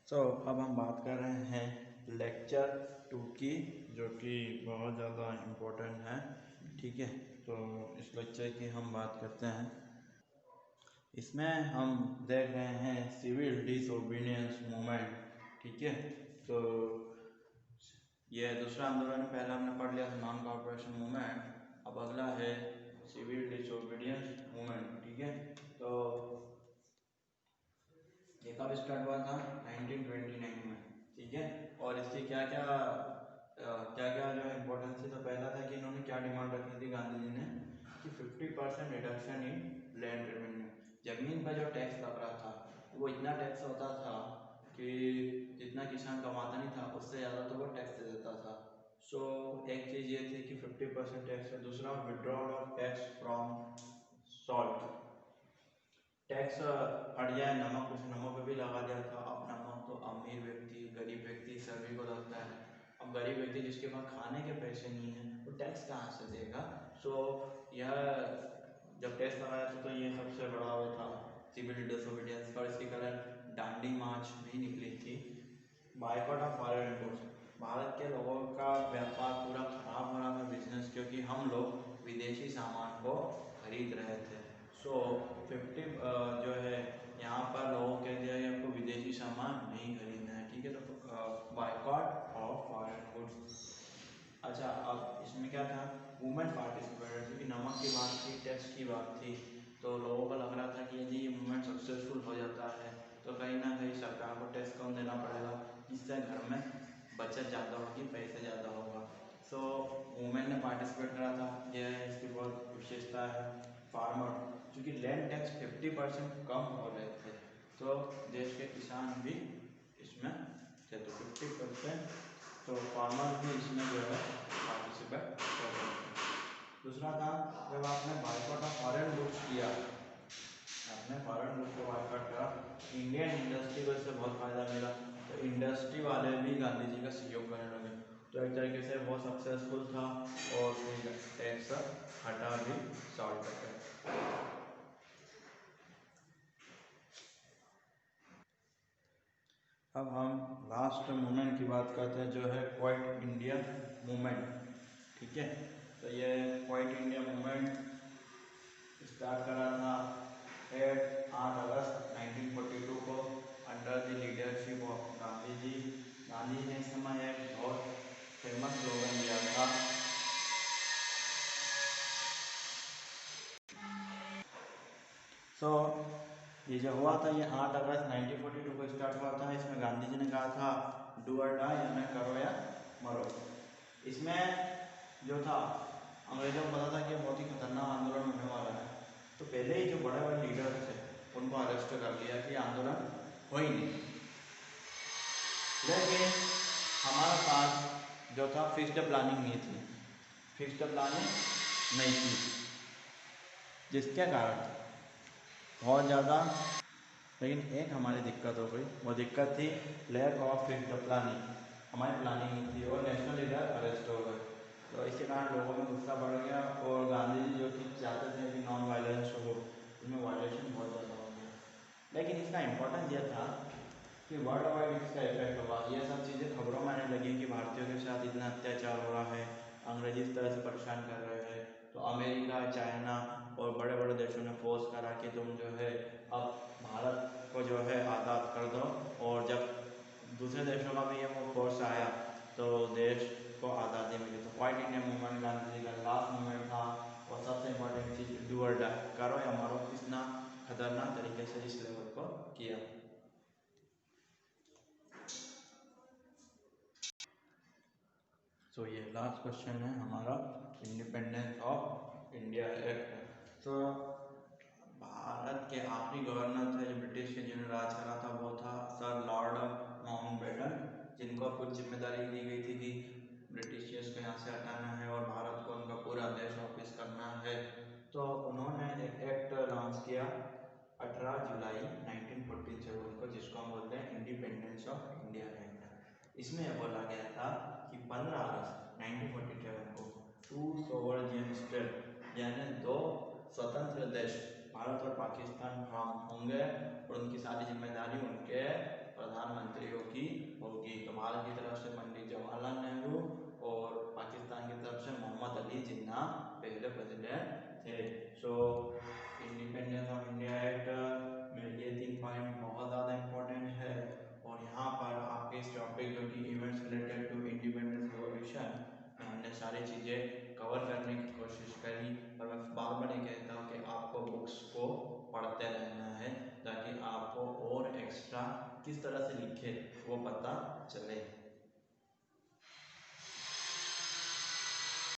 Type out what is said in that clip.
अब हम बात कर रहे हैं लेक्चर 2 की, जो कि बहुत ज़्यादा इम्पोर्टेंट है। ठीक है, तो इस लेक्चर की हम बात करते हैं। इसमें हम देख रहे हैं सिविल डिसोबीडियंस मूवमेंट। ठीक है, तो ये दूसरा आंदोलन है। पहला हमने पढ़ लिया था नॉन कॉर्पोरेशन मूवमेंट। अब अगला है सिविल डिसोबीडियंस मूवमेंट। ठीक है, तो ये कब स्टार्ट हुआ था? 1929 में। ठीक है, और इसकी क्या क्या जो इम्पोर्टेंस थी, तो पहला था कि इन्होंने क्या डिमांड रखी थी गांधी जी ने कि 50% रिडक्शन इन लैंड रेवेन्यू। जमीन पर जो टैक्स लग रहा था वो इतना टैक्स होता था कि जितना किसान कमाता नहीं था उससे ज़्यादा तो वो टैक्स दे देता था। सो एक चीज़ ये थी कि 50% टैक्स है। दूसरा, withdrawal of tax from salt. Tax हट जाए, नमक कुछ नमक पे भी लगा दिया था। अब नमक तो अमीर व्यक्ति, गरीब व्यक्ति सभी को लगता है। अब गरीब व्यक्ति जिसके पास खाने के पैसे नहीं है वो टैक्स कहाँ से देगा? सो यह जब टैक्स लगाया था तो ये सबसे बड़ा वो था सिविल डिसोबीडियंस का। इसके कारण दांडी मार्च भी निकली थी। Boycott of foreign imports. Bharat के लोगों का व्यापार पूरा खराब हो रहा था, बिजनेस, क्योंकि हम लोग विदेशी सामान को खरीद रहे थे। सो 50 जो है यहाँ पर लोगों के लिए आपको विदेशी सामान नहीं खरीदना है। ठीक है, तो बाइकआउट ऑफ फॉरेन गुड्स। अच्छा, अब इसमें क्या था? वुमेन पार्टिसिपेटेड, क्योंकि नमक की बात थी, टैक्स की बात थी, तो लोगों को लग रहा था कि यदि ये मूवमेंट सक्सेसफुल हो जाता है तो कहीं ना कहीं सरकार को टैक्स कम देना पड़ेगा, जिससे घर में बचत ज़्यादा होगी, पैसे ज़्यादा होगा। सो वुमेन ने पार्टिसिपेट करा था, यह है इसकी बहुत विशेषता है। फार्मर, क्योंकि लैंड टैक्स 50% कम हो रहे थे तो देश के किसान भी इसमें थे, तो 50%, तो फार्मर भी इसमें जो है पार्टिसिपेट कर रहे थे। दूसरा था, जब आपने बाइकआउट ऑफ फॉरेन गुड्स किया, आपने फॉरेन गुड्स को बाइकआउट करा, इंडियन इंडस्ट्री को इससे बहुत फायदा मिला, तो इंडस्ट्री वाले भी गांधी जी का सहयोग करने लगे। तो एक तरीके से वो सक्सेसफुल था और टैक्स हटा भी सॉल्व करते। अब हम लास्ट मूवमेंट की बात करते हैं, जो है क्वाइट इंडिया मूवमेंट। ठीक है, तो ये क्वाइट इंडिया मूवमेंट स्टार्ट करा था 8 अगस्त 1942 को under the leadership of Gandhi ji. Gandhi ji ने इस समय एक बहुत फेमस स्लोगन दिया था। ये जो हुआ था, ये 8 अगस्त 1942 को स्टार्ट हुआ था। इसमें गांधी जी ने कहा था डू और डाई, यानी करो या मरो। इसमें जो था, अंग्रेजों को पता था कि बहुत ही खतरनाक आंदोलन होने वाला है, तो पहले ही जो बड़े बड़े लीडर थे उनको अरेस्ट कर लिया कि आंदोलन हो ही नहीं। लेकिन हमारे पास जो था फिक्स्ड प्लानिंग नहीं थी, फिक्स्ड प्लानिंग नहीं थी, जिसके कारण बहुत ज़्यादा, लेकिन एक हमारी दिक्कत हो गई। वो दिक्कत थी लैक ऑफ फिक्स्ड प्लानिंग। हमारी प्लानिंग नहीं थी और नेशनल लीडर अरेस्ट हो गए, तो इसके कारण लोगों में गुस्सा बढ़ गया और गांधी जी जो कि चाहते थे कि नॉन वायलेंस हो, उसमें वायलेशन बहुत ज़्यादा हो गया। लेकिन इसका इम्पोर्टेंस यह था कि वर्ल्ड वाइड इसका इफेक्ट हुआ। ये सब चीज़ें खबरों में आने लगी कि भारतीयों के साथ इतना अत्याचार हो रहा है, अंग्रेजी इस तरह से परेशान कर रहे हैं, तो अमेरिका, चाइना और बड़े बड़े देशों ने फोर्स करा कि तुम जो है अब भारत को जो है आज़ाद कर दो। और जब दूसरे देशों का भी ये वो फोर्स आया तो देश को आज़ादी मिली। तो quite India movement Gandhi ji का लास्ट मूवमेंट था और सबसे इम्पोर्टेंट चीज़ डू और डाई, करो या मरो। कितना खतरनाक तरीके से इस लेवल को किया। ये लास्ट क्वेश्चन है हमारा, इंडिपेंडेंस ऑफ इंडिया एक्ट। तो भारत के आखिरी गवर्नर थे जो ब्रिटिश के जिन्होंने राज करा था, वो था सर लॉर्ड माउंटबेटन, जिनको कुछ जिम्मेदारी दी गई थी कि ब्रिटिशियर्स को यहाँ से हटाना है और भारत को उनका पूरा देश वापस करना है। तो उन्होंने एक एक्ट लॉन्च किया 18 जुलाई 1947 को, जिसको हम बोलते हैं इंडिपेंडेंस ऑफ इंडिया एक्ट। इसमें बोला गया था कि 15 अगस्त 1947 को 2 सोवरेन स्टेट, यानी 2 स्वतंत्र देश भारत और पाकिस्तान फॉर्म होंगे और उनकी सारी जिम्मेदारी उनके प्रधानमंत्रियों थे। सो इंडिपेंडेंस ऑफ इंडिया एक्ट में ये 3 पॉइंट बहुत ज़्यादा इम्पोर्टेंट है। और यहाँ पर आपके इस टॉपिक जो कि events related to independence revolution में हमने सारी चीज़ें कवर करने की कोशिश करी। और मैं बार बार ये कहता हूँ कि आपको बुक्स को पढ़ते रहना है ताकि आपको और एक्स्ट्रा किस तरह से लिखे वो पता चले।